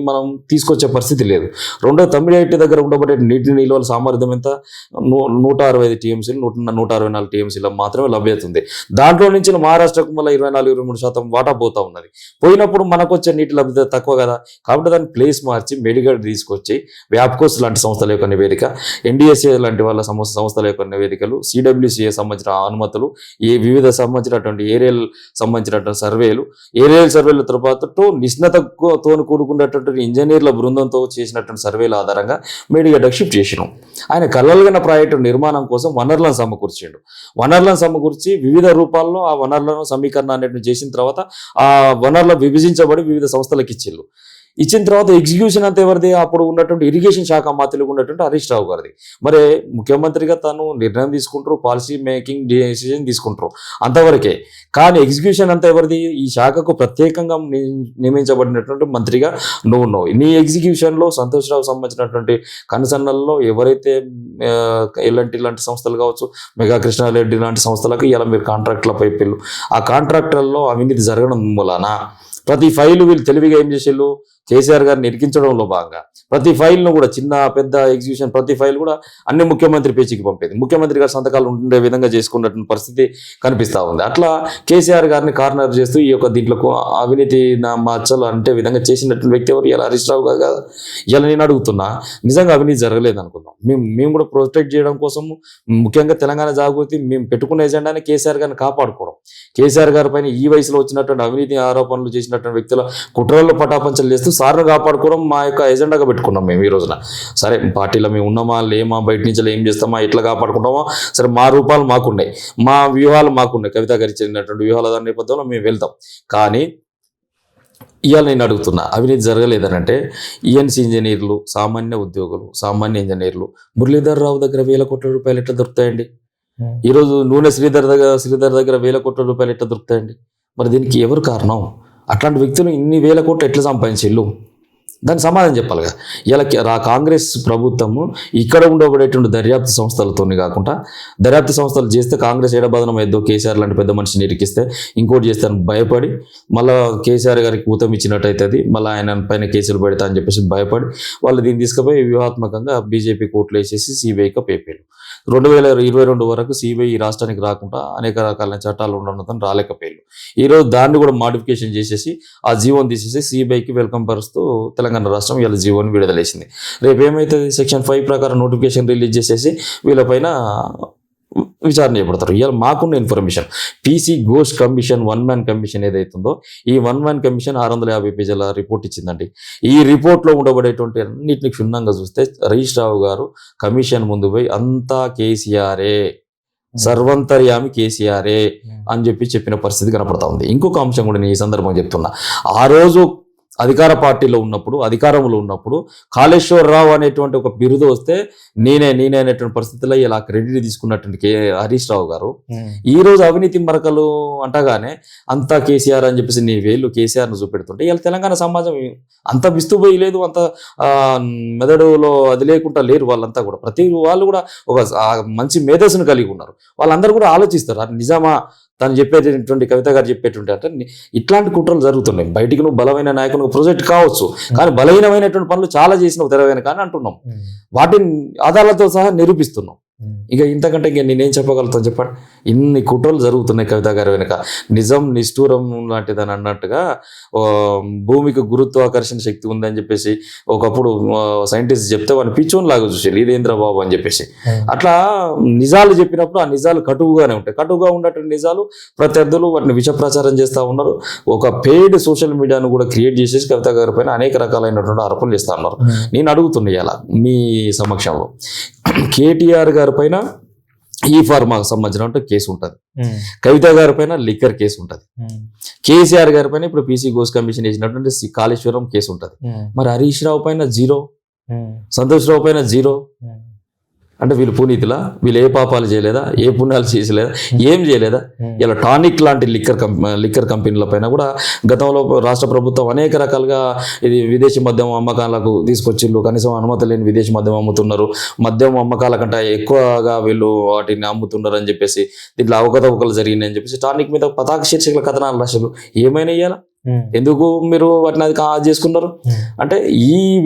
మనం తీసుకొచ్చే పరిస్థితి లేదు. రెండో తమ్మిడేటి దగ్గర ఉండబడే నీటి నిల్వల సామర్థ్యం ఎంత, 165 టీఎంసీలు, 164 టీఎంసీల మాత్రమే లభ్యత ఉంది. దాంట్లో నుంచి మహారాష్ట్రకు మళ్ళీ 24-23% వాటా పోతా ఉన్నది. పోయినప్పుడు మనకు వచ్చే నీటి లభ్యత తక్కువ కదా, కాబట్టి దాన్ని ప్లేస్ మార్చి మెడిగడ్ తీసుకొచ్చి వ్యాప్కోస్ లాంటి సంస్థల యొక్క నివేదిక, ఎన్డీఎస్ఏ లాంటి వాళ్ళ సంస్థల యొక్క నివేదికలు, సిడబ్ల్యూసీఏ సంబంధించిన అనుమతులు, ఈ వివిధ సంబంధించినటువంటి ఏరియల్ సంబంధించినటువంటి సర్వేలు, ఏరియల్ సర్వేల తర్వాత నిష్ణతతో కూడుకున్నటువంటి ఇంజనీర్ల బృందంతో చేసినటువంటి సర్వేల ఆధారంగా మెడిగడ్డకు షిఫ్ట్ చేసినాం. ఆయన కళ్ళలుగన్న ప్రాజెక్టు నిర్మాణం కోసం వనరులను సమకూర్చిండు. వనరులను సమకూర్చి వివిధ రూపాల్లో ఆ వనరులను సమీకరణ అనేటువంటి చేసిన తర్వాత ఆ వనరులు విభజించబడి వివిధ సంస్థలకు ఇచ్చిన తర్వాత ఎగ్జిక్యూషన్ అంతా ఎవరిది, అప్పుడు ఉన్నటువంటి ఇరిగేషన్ శాఖ మంత్రులు ఉన్నటువంటి హరీష్ రావు గారిది. మరి ముఖ్యమంత్రిగా తాను నిర్ణయం తీసుకుంటారు, పాలసీ మేకింగ్ డెసిజన్ తీసుకుంటారు అంతవరకే. కానీ ఎగ్జిక్యూషన్ అంతా ఎవరిది, ఈ శాఖకు ప్రత్యేకంగా నియమించబడినటువంటి మంత్రిగా నువ్వు ఉన్నావు. నీ ఎగ్జిక్యూషన్లో సంతోష్ రావు సంబంధించినటువంటి కన్సర్న్లలో ఎవరైతే ఇలాంటి సంస్థలు కావచ్చు, మెగా కృష్ణారెడ్డి లాంటి సంస్థలకు ఇలా మీరు కాంట్రాక్టుల పైపిల్లు, ఆ కాంట్రాక్టర్లో అవినీతి జరగడం మూలాన ప్రతి ఫైలు వీళ్ళు తెలివిగా ఏం చేసేళ్ళు, కేసీఆర్ గారిని ఇరికించడంలో భాగంగా ప్రతి ఫైల్ను కూడా చిన్న పెద్ద ఎగ్జిక్యూషన్ ప్రతి ఫైల్ కూడా అన్ని ముఖ్యమంత్రి పేచీకి పంపేది, ముఖ్యమంత్రి గారి సంతకాలు ఉండే విధంగా చేసుకున్నటువంటి పరిస్థితి కనిపిస్తూ ఉంది. అట్లా కేసీఆర్ గారిని కార్నర్ చేస్తూ ఈ యొక్క దీంట్లో అవినీతి మచ్చలు అంటే విధంగా చేసినటువంటి వ్యక్తి ఎవరు, ఇలా హరీష్ రావు గారు కదా. ఇలా నేను అడుగుతున్నా, నిజంగా అవినీతి జరగలేదు అనుకుందాం, మేము కూడా ప్రొటెక్ట్ చేయడం కోసం ముఖ్యంగా తెలంగాణ జాగృతి మేము పెట్టుకున్న ఎజెండాని కేసీఆర్ గారిని కాపాడుకోవడం, కేసీఆర్ గారి పైన ఈ వయసులో వచ్చినటువంటి అవినీతి ఆరోపణలు చేసినటువంటి వ్యక్తుల కుట్రల్లో పటాపంచలు చేస్తూ సార్ను కాపాడుకోవడం మా యొక్క ఎజెండాగా పెట్టుకున్నాం మేము ఈ రోజున. సరే పార్టీలో మేము ఉన్నామా లేమా, బయట నుంచి ఏం చేస్తామా, ఎట్లా కాపాడుకుంటామా, సరే మా రూపాలు మాకున్నాయి, మా వ్యూహాలు మాకున్నాయి, కవిత గారికి చెందినటువంటి వ్యూహాల నేపథ్యంలో మేము వెళ్తాం. కానీ ఇవాళ నేను అడుగుతున్నా, అవినీతి జరగలేదనంటే ఈఎన్సీ ఇంజనీర్లు, సామాన్య ఉద్యోగులు, సామాన్య ఇంజనీర్లు మురళీధర్ రావు దగ్గర 1,000 కోట్ల రూపాయలు ఎట్లా దొరుకుతాయండి? ఈరోజు నూనె శ్రీధర్ దగ్గర 1,000 కోట్ల రూపాయలు ఎట్లా దొరుకుతాయండి? మరి దీనికి ఎవరు కారణం? అట్లాంటి వ్యక్తులు ఇన్ని 1,000 కోట్లు ఎట్లా సంపాదించిళ్ళు? దానికి సమాధానం చెప్పాలిగా. ఇలా కాంగ్రెస్ ప్రభుత్వము ఇక్కడ ఉండబడేటువంటి దర్యాప్తు సంస్థలతోనే కాకుండా, దర్యాప్తు సంస్థలు చేస్తే కాంగ్రెస్ ఏడబాదనం ఏదో కేసీఆర్ లాంటి పెద్ద మనిషిని ఇరికిస్తే ఇంకోటి చేస్తాను భయపడి, మళ్ళీ కేసీఆర్ గారికి ఊతం ఇచ్చినట్టయితే అది మళ్ళీ ఆయన పైన కేసులు పెడతా అని చెప్పేసి భయపడి వాళ్ళు దీన్ని తీసుకుపోయి వ్యూహాత్మకంగా బీజేపీ కోర్టులు వేసేసి సిబిఐకి పేపేలు. 2022 వరకు సిబిఐ ఈ రాష్ట్రానికి రాకుండా అనేక రకాల చట్టాలు ఉండడంతో రాలేకపోయారు. ఈరోజు దాన్ని కూడా మాడిఫికేషన్ చేసేసి ఆ జీవోని తీసేసి సిబిఐకి వెల్కమ్ పరుస్తూ తెలంగాణ రాష్ట్రం ఇలా జీవోని విడుదలేసింది. రేపు ఏమైతే సెక్షన్ 5 ప్రకారం నోటిఫికేషన్ రిలీజ్ చేసేసి వీళ్ళపైన విచారణ చేపడతారు. ఇవాళ మాకున్న information PC Ghosh commission 1 man commission ఏదైతుందో ఈ 1 మ్యాన్ కమిషన్ 650 పేజీల రిపోర్ట్ ఇచ్చిందండి. ఈ రిపోర్ట్లో ఉండబడేటువంటి అన్నింటినీ క్షుణ్ణంగా చూస్తే హరీష్ రావు గారు కమిషన్ ముందు పోయి అంతా కేసీఆరే, సర్వంతర్యామి కేసీఆరే అని చెప్పిన పరిస్థితి కనపడతా ఉంది. ఇంకొక అంశం కూడా నేను ఈ సందర్భంగా చెప్తున్నా, ఆ రోజు అధికార పార్టీలో ఉన్నప్పుడు, అధికారంలో ఉన్నప్పుడు కాళేశ్వరరావు అనేటువంటి ఒక బిరుదు వస్తే నేనే అనేటువంటి పరిస్థితుల్లో ఇలా క్రెడిట్ తీసుకున్నటువంటి హరీష్ రావు గారు ఈ రోజు అవినీతి మరకలు అంటగానే అంతా కేసీఆర్ అని చెప్పేసి నీ వేళ్ళు కేసీఆర్ను చూపెడుతుంటే ఇలా తెలంగాణ సమాజం అంత విస్తుపోయి లేదు, అంత మెదడులో అది లేకుండా లేరు. వాళ్ళంతా కూడా ప్రతి వాళ్ళు కూడా ఒక మంచి మేధస్సును కలిగి ఉన్నారు. వాళ్ళందరూ కూడా ఆలోచిస్తారు, అది నిజమా తను చెప్పేటటువంటి కవిత గారు చెప్పేటువంటి అంటే ఇట్లాంటి కుట్రలు జరుగుతున్నాయి. బయటికి నువ్వు బలమైన నాయకులు ప్రొజెక్ట్ కావచ్చు, కానీ బలహీనమైనటువంటి పనులు చాలా చేసినావు తెరవైన కానీ అంటున్నాం, వాటిని ఆధారాలతో సహా నిరూపిస్తున్నాం. ఇక ఇంతకంటే ఇంక నేనేం చెప్పగలుగుతాను చెప్పండి? ఇన్ని కుట్రలు జరుగుతున్నాయి కవిత గారి వెనుక. నిజం నిష్ఠూరం లాంటిదని అన్నట్టుగా భూమికి గురుత్వాకర్షణ శక్తి ఉందని చెప్పేసి ఒకప్పుడు సైంటిస్ట్ చెప్తే వాడిని పిచ్చోన్ లాగా చూసారు, ఇదేంద్ర బాబు అని చెప్పేసి. అట్లా నిజాలు చెప్పినప్పుడు ఆ నిజాలు కటువుగానే ఉంటాయి. కటువుగా ఉన్నటువంటి నిజాలు ప్రత్యర్థులు వాటిని విష ప్రచారం చేస్తూ ఉన్నారు. ఒక పెయిడ్ సోషల్ మీడియాను కూడా క్రియేట్ చేసేసి కవిత గారి పైన అనేక రకాలైనటువంటి ఆరోపణలు చేస్తూ ఉన్నారు. నేను అడుగుతున్నా ఇలా మీ సమక్షంలో, కేటీఆర్ గారి పైన ఈ ఫార్మాకు సంబంధించిన కేసు ఉంటుంది, కవిత గారి పైన లిక్కర్ కేసు ఉంటుంది, కేసీఆర్ గారి పైన ఇప్పుడు పీసీ ఘోష్ కమిషన్ వేసినటువంటి కాళేశ్వరం కేసు ఉంటుంది. మరి హరీష్ రావు పైన 0, సంతోష్ రావు పైన 0 అంటే వీళ్ళు పునీతులా, వీళ్ళు ఏ పాపాలు చేయలేదా, ఏ పుణ్యాలు చేసలేదా, ఏం చేయలేదా? ఇలా టానిక్ లాంటి లిక్కర్ కంపెనీల పైన కూడా గతంలో రాష్ట్ర ప్రభుత్వం అనేక రకాలుగా ఇది విదేశీ మద్యం అమ్మకాలకు తీసుకొచ్చిళ్ళు, కనీసం అనుమతి లేని విదేశీ మద్యం అమ్ముతున్నారు, మద్యం అమ్మకాల కంటే ఎక్కువగా వీళ్ళు వాటిని అమ్ముతున్నారు అని చెప్పేసి, దీంట్లో అవకతవకలు జరిగినాయి అని చెప్పేసి టానిక్ మీద పతాక శీర్షికల కథనాలు రాశారు. ఏమైనా ఇయ్యాలా? ఎందుకు మీరు వాటిని అది చేసుకున్నారు? అంటే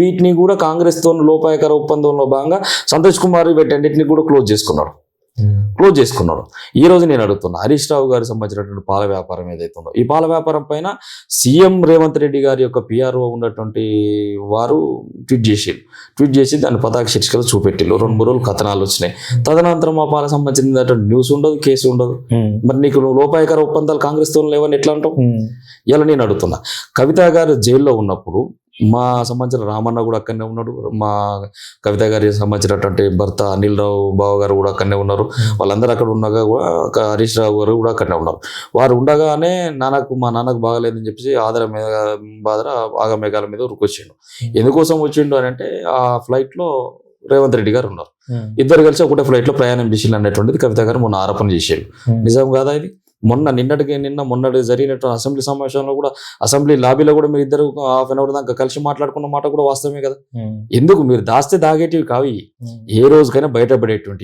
వీటిని కూడా కాంగ్రెస్ తో లోపాయకర ఒప్పందంలో భాగంగా సంతోష్ కుమార్ వీటన్నిటిని కూడా క్లోజ్ చేసుకున్నాడు. ఈ రోజు నేను అడుగుతున్నా, హరీష్ రావు గారికి సంబంధించినటువంటి పాల వ్యాపారం ఏదైతే ఉందో, ఈ పాల వ్యాపారం పైన సీఎం రేవంత్ రెడ్డి గారి యొక్క పిఆర్ఓ ఉన్నటువంటి వారు ట్వీట్ చేసి దాని పతాక శీర్షికలు చూపెట్టిళ్ళు. 2-3 రోజులు కథనాలు వచ్చినాయి. తదనంతరం ఆ పాలకు సంబంధించినటువంటి న్యూస్ ఉండదు, కేసు ఉండదు. మరి నీకు లోపాయకర ఒప్పందాలు కాంగ్రెస్ తో లేవని ఎట్లా అంటావు? ఇలా నేను అడుగుతున్నా. కవిత గారు జైల్లో ఉన్నప్పుడు మా సంబంధించిన రామన్న కూడా అక్కడనే ఉన్నాడు, మా కవిత గారికి సంబంధించినటువంటి భర్త అనిల్ రావు బావ గారు కూడా అక్కడనే ఉన్నారు. వాళ్ళందరూ అక్కడ ఉండగా కూడా హరీష్ రావు గారు కూడా అక్కడనే ఉన్నారు. వారు ఉండగానే మా నాన్నకు బాగలేదని చెప్పేసి ఆగమేఘాల మీద ఉరుకొచ్చిండు. ఎందుకోసం వచ్చిండు అని అంటే, ఆ ఫ్లైట్ లో రేవంత్ రెడ్డి గారు ఉన్నారు. ఇద్దరు కలిసి ఒకటే ఫ్లైట్ లో ప్రయాణం చేసిండు అనేటువంటిది కవిత గారు మొన్న ఆరోపణ చేశారు. నిజం కాదా ఇది? మొన్నటి జరిగినట్టు అసెంబ్లీ సమావేశంలో కూడా, అసెంబ్లీ లాబీలో కూడా మీరు ఇద్దరు హాఫ్ అన్ అవర్ దాకా కలిసి మాట్లాడుకున్న మాట కూడా వాస్తవమే కదా. ఎందుకు మీరు దాస్తే దాగేటివి కావి, ఏ రోజుకైనా బయటపడేటువంటి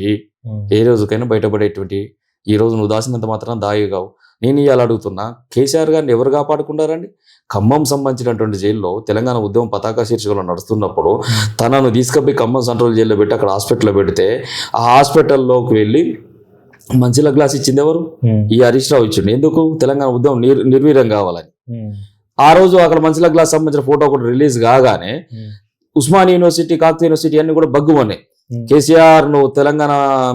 ఈ రోజు నువ్వు దాసినంత మాత్రం దాగి కావు. నేను ఇవాళ అడుగుతున్నా, కేసీఆర్ గారిని ఎవరు కాపాడుకున్నారండి? ఖమ్మం సంబంధించినటువంటి జైల్లో తెలంగాణ ఉద్యమం పతాక శీర్షికలో నడుస్తున్నప్పుడు తనను తీసుకుపోయి ఖమ్మం సెంట్రల్ జైల్లో పెట్టి అక్కడ హాస్పిటల్లో పెడితే, ఆ హాస్పిటల్లోకి వెళ్ళి మంచిల గ్లాస్ ఇచ్చింది ఎవరు? ఈ హరీష్ రావు ఇచ్చిండు. ఎందుకు? తెలంగాణ ఉద్యమం నిర్వీర్యం కావాలని. ఆ రోజు అక్కడ మంచిల గ్లాస్ సంబంధించిన ఫోటో ఒకటి రిలీజ్ కాగానే ఉస్మానియా యూనివర్సిటీ, కాకతీయ యూనివర్సిటీ అన్ని కూడా బగ్గుమన్నాయి. కేసీఆర్, నువ్వు తెలంగాణ,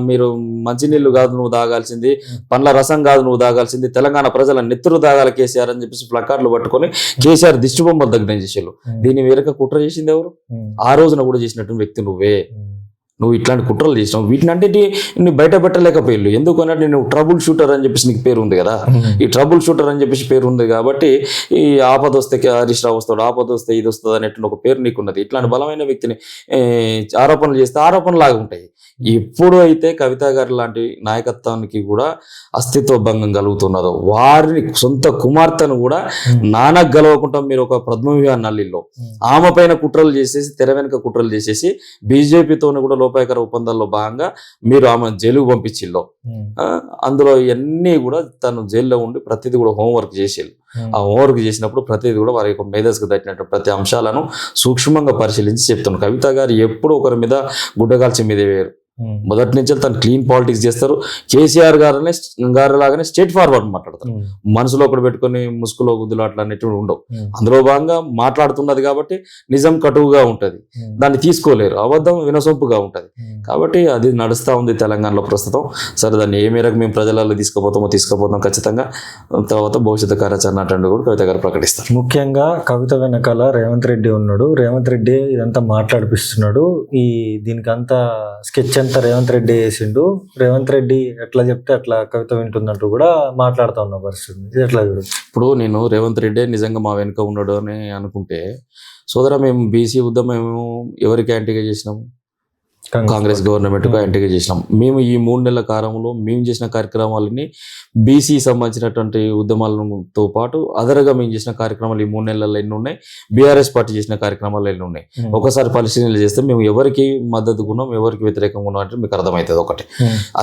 మీరు మంచినీళ్లు కాదు నువ్వు తాగాల్సింది, పండ్ల రసం కాదు నువ్వు తాగాల్సింది, తెలంగాణ ప్రజల నెత్తురు తాగాలి కేసీఆర్ అని చెప్పేసి ప్లకార్డులు పట్టుకొని కేసీఆర్ దిష్టి బొమ్మలు దగ్ధం చేసేళ్ళు. దీన్ని వేరొక కుట్ర చేసింది ఎవరు? ఆ రోజున కూడా చేసినటువంటి వ్యక్తి నువ్వే. నువ్వు ఇట్లాంటి కుట్రలు చేసినావు. వీటిని అంటే నువ్వు బయట పెట్టలేకపోయాళ్ళు. ఎందుకు అన్నట్టు నువ్వు ట్రబుల్ షూటర్ అని చెప్పేసి నీకు పేరు ఉంది కదా. ఈ ట్రబుల్ షూటర్ అని చెప్పేసి పేరు ఉంది కాబట్టి ఈ ఆపద వస్తే హరీష్ రావు వస్తాడు, ఆపద వస్తే ఇది వస్తుంది అనేటువంటి ఒక పేరు నీకున్నది. ఇట్లాంటి బలమైన వ్యక్తిని ఆరోపణలు చేస్తే ఆరోపణలాగా ఉంటాయి. ఎప్పుడు అయితే కవిత గారి లాంటి నాయకత్వానికి కూడా అస్తిత్వ భంగం కలుగుతున్నదో, వారిని సొంత కుమార్తెను కూడా నానకు గెలవకుండా మీరు ఒక పద్మవ్యూహ నల్లిలో ఆమె పైన కుట్రలు చేసేసి, తెర వెనుక కుట్రలు చేసేసి, బీజేపీతో కూడా లోపాయకర ఒప్పందాల్లో భాగంగా మీరు ఆమె జైలుకు పంపించిల్లో. అందులో ఇవన్నీ కూడా తను జైల్లో ఉండి ప్రతిదీ కూడా హోంవర్క్ చేసేళ్ళు. ఆ హోంవర్క్ చేసినప్పుడు ప్రతిదీ కూడా వారి యొక్క మేధస్సుకు తట్టినట్టు ప్రతి అంశాలను సూక్ష్మంగా పరిశీలించి చెప్తున్నాను. కవిత గారు ఎప్పుడు ఒకరి మీద గుడ్డగాల్చి మీద వేయరు. మొదటి నుంచి తను క్లీన్ పాలిటిక్స్ చేస్తారు. కేసీఆర్ గారు లాగానే స్ట్రేట్ ఫార్వర్డ్ మాట్లాడతారు. మనసులో ఒకటి పెట్టుకుని ముసుగులో గుద్దులు అట్లా అనేటివి ఉండవు. అందులో భాగంగా మాట్లాడుతున్నది కాబట్టి నిజం కటువుగా ఉంటది, దాన్ని తీసుకోలేరు. అబద్ధం వినసొంపుగా ఉంటది. కాబట్టి అది నడుస్తూ ఉంది తెలంగాణలో ప్రస్తుతం. సరే, దాన్ని ఏ మేరకు మేము ప్రజలలో తీసుకుపోతాం ఖచ్చితంగా. తర్వాత భవిష్యత్తు కార్యాచరణ అంటే కూడా కవిత గారు ప్రకటిస్తారు. ముఖ్యంగా కవిత వెనకాల రేవంత్ రెడ్డి ఉన్నాడు. రేవంత్ రెడ్డి ఇదంతా మాట్లాడిపిస్తున్నాడు. దీనికంతా స్కెచ్ అంతా రేవంత్ రెడ్డి వేసిండు. రేవంత్ రెడ్డి ఎట్లా చెప్తే అట్లా కవిత వింటుందంటూ కూడా మాట్లాడుతూ ఉన్న పరిస్థితి. ఇది ఎట్లా చూడదు? ఇప్పుడు నేను రేవంత్ రెడ్డి నిజంగా మా వెనుక ఉన్నాడు అని అనుకుంటే, సోదరా, మేము బీసీ ఉద్యమం ఎవరికి యాంటీగా చేసినాము? కాంగ్రెస్ గవర్నమెంట్కు యాంటీగా చేసినాం. మేము ఈ 3 నెలల కాలంలో మేము చేసిన కార్యక్రమాలని బీసీ సంబంధించినటువంటి ఉద్యమాలతో పాటు అదరగా మేము చేసిన కార్యక్రమాలు ఈ 3 నెలల్లో ఎన్ని ఉన్నాయి, బీఆర్ఎస్ పార్టీ చేసిన కార్యక్రమాలు ఎన్ని ఉన్నాయి, ఒకసారి పరిశీలన చేస్తే మేము ఎవరికి మద్దతుగా ఉన్నాం, ఎవరికి వ్యతిరేకంగా ఉన్నాం అంటే మీకు అర్థమవుతుంది. ఒకటి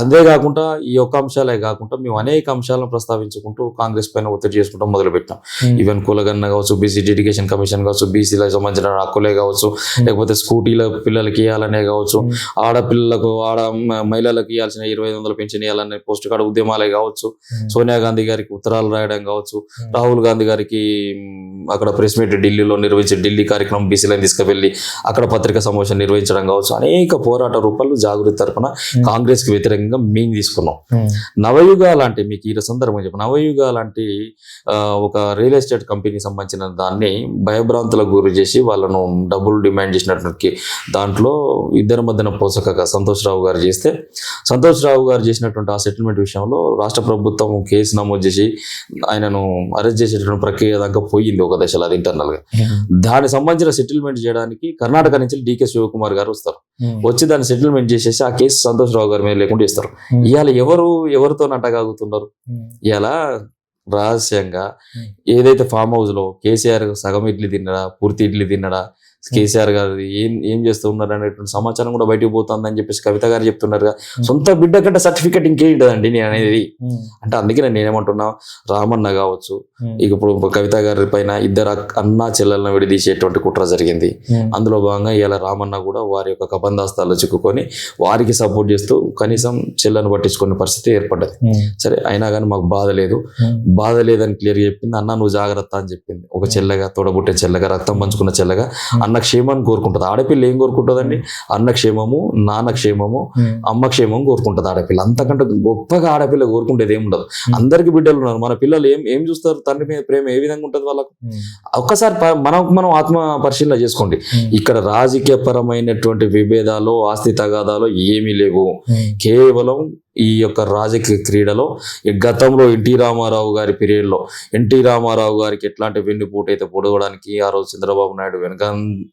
అంతేకాకుండా ఈ ఒక్క అంశాలే కాకుండా మేము అనేక అంశాలను ప్రస్తావించుకుంటూ కాంగ్రెస్ పైన ఒత్తిడి చేసుకుంటాం మొదలుపెట్టాం. ఈవెన్ కులగన్న కావచ్చు, బీసీ డెడికేషన్ కమిషన్ కావచ్చు, బీసీలకు సంబంధించిన హక్కులే కావచ్చు, లేకపోతే స్కూటీల పిల్లలకి ఇవ్వాలనే కావచ్చు, ఆడపిల్లలకు మహిళలకు ఇవ్వాల్సిన 2500 పెన్షన్ ఇవ్వాలనే పోస్ట్ కార్డు ఉద్యమాలే కావచ్చు, సోనియా గాంధీ గారికి ఉత్తరాలు రాయడం కావచ్చు, రాహుల్ గాంధీ గారికి అక్కడ ప్రెస్ మీట్ ఢిల్లీలో నిర్వహించి ఢిల్లీ కార్యక్రమం బీసీలను తీసుకువెళ్ళి అక్కడ పత్రికా సమావేశం నిర్వహించడం కావచ్చు, అనేక పోరాట రూపాలు జాగృతి తరఫున కాంగ్రెస్ కి వ్యతిరేకంగా మేము తీసుకున్నాం. నవయుగ లాంటి, మీకు ఈ సందర్భంగా చెప్పి, నవయుగ లాంటి ఒక రియల్ ఎస్టేట్ కంపెనీకి సంబంధించిన దాన్ని భయభ్రాంతులకు గురి చేసి వాళ్ళను డబ్బులు డిమాండ్ చేసినటువంటి దాంట్లో ఇద్దరి మధ్య వెనపోసక సంతోష్ రావు గారు చేస్తే సంతోష్ రావు గారు చేసినటువంటి ఆ సెటిల్మెంట్ విషయంలో రాష్ట్ర ప్రభుత్వం కేసు నమోదు చేసి ఆయనను అరెస్ట్ చేసేటువంటి ప్రక్రియ దాకా పోయింది ఒక దశలో, అది ఇంటర్నల్ గా. దానికి సంబంధించిన సెటిల్మెంట్ చేయడానికి కర్ణాటక నుంచి డికే శివకుమార్ గారు వస్తారు. వచ్చి దాన్ని సెటిల్మెంట్ చేసేసి ఆ కేసు సంతోష్ రావు గారి మీద లేకుండా ఇస్తారు. ఇవాళ ఎవరితో నట్టగాగుతున్నారు? ఇవాళ రహస్యంగా ఏదైతే ఫామ్ హౌస్ లో కేసీఆర్ సగం ఇడ్లీ తిన్నడా, పూర్తి ఇడ్లీ తిన్నడా, కేసీఆర్ గారు ఏం చేస్తూ ఉన్నారు అనేటువంటి సమాచారం కూడా బయటకు పోతుందని చెప్పేసి కవిత గారు చెప్తున్నారు. సొంత బిడ్డ కంటే సర్టిఫికేట్ ఇంకేంటదండి నేను అనేది. అంటే అందుకే నేనేమంటున్నా, రామన్న కావచ్చు, ఇక ఇప్పుడు కవిత గారి పైన ఇద్దరు అన్నా చెల్లెలను విడదీసేటువంటి కుట్ర జరిగింది. అందులో భాగంగా ఇలా రామన్న కూడా వారి యొక్క కబందాస్తాల్లో చిక్కుకొని వారికి సపోర్ట్ చేస్తూ కనీసం చెల్లెను పట్టించుకునే పరిస్థితి ఏర్పడ్డది. సరే, అయినా కానీ మాకు బాధ లేదని క్లియర్గా చెప్పింది. అన్న నువ్వు జాగ్రత్త అని చెప్పింది. ఒక చెల్లెగా, తోడబుట్టే చెల్లెగా, రక్తం పంచుకున్న చెల్లెగా అన్న క్షేమాన్ని కోరుకుంటుంది. ఆడపిల్ల ఏం కోరుకుంటుందండి? అన్న క్షేమము, నాన్న క్షేమము, అమ్మ క్షేమం కోరుకుంటుంది ఆడపిల్ల. అంతకంటే గొప్పగా ఆడపిల్ల కోరుకుంటేది ఏమి ఉండదు. అందరికి బిడ్డలు ఉన్నారు. మన పిల్లలు ఏం చూస్తారు? తండ్రి మీద ప్రేమ ఏ విధంగా ఉంటుంది వాళ్ళకు? ఒక్కసారి మనం ఆత్మ పరిశీలన చేసుకోండి. ఇక్కడ రాజకీయ పరమైనటువంటి విభేదాలు, ఆస్తి తగాదాలు ఏమీ లేవు. కేవలం ఈ యొక్క రాజకీయ క్రీడలో గతంలో ఎన్టీ రామారావు గారి పీరియడ్లో ఎన్టీ రామారావు గారికి ఎట్లాంటి వెన్నుపోటు అయితే పొడవడానికి ఆ రోజు చంద్రబాబు నాయుడు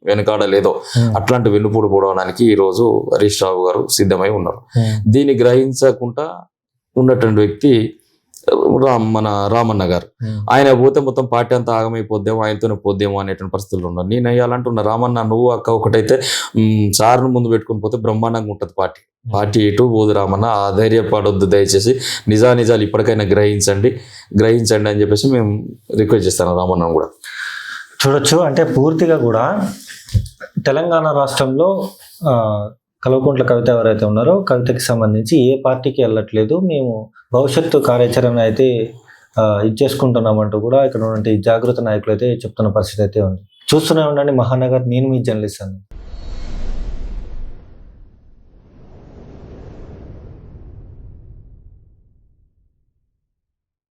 వెనకాడలేదో అట్లాంటి వెన్నుపోటు పొడవడానికి ఈ రోజు హరీష్ రావు గారు సిద్ధమై ఉన్నారు. దీన్ని గ్రహించకుండా ఉన్నటువంటి వ్యక్తి మన రామన్న గారు. ఆయన పోతే మొత్తం పార్టీ అంతా ఆగమైపోద్దేమో, ఆయనతోనే పోద్దేమో అనేటువంటి పరిస్థితులు ఉన్నారు. నేను అయ్యాలంటున్నా, రామన్న నువ్వు అక్క ఒకటైతే సార్ను ముందు పెట్టుకుని పోతే బ్రహ్మాండంగా ఉంటుంది పార్టీ ఎటు పోదు. రామన్న ఆధైర్యపడొద్దు, దయచేసి నిజాలు ఇప్పటికైనా గ్రహించండి అని చెప్పేసి మేము రిక్వెస్ట్ చేస్తాను రామన్న కూడా. చూడొచ్చు, అంటే పూర్తిగా కూడా తెలంగాణ రాష్ట్రంలో కల్వకుంట్ల కవిత ఎవరైతే ఉన్నారో కవితకి సంబంధించి ఏ పార్టీకి వెళ్ళట్లేదు, మేము భవిష్యత్తు కార్యాచరణ అయితే ఇచ్చేసుకుంటున్నామంటూ కూడా ఇక్కడ ఉన్నటువంటి జాగృత నాయకులు అయితే చెప్తున్న పరిస్థితి అయితే ఉంది. చూస్తూనే ఉండండి మహానగర్. నేను మీ జర్నలిస్ట్.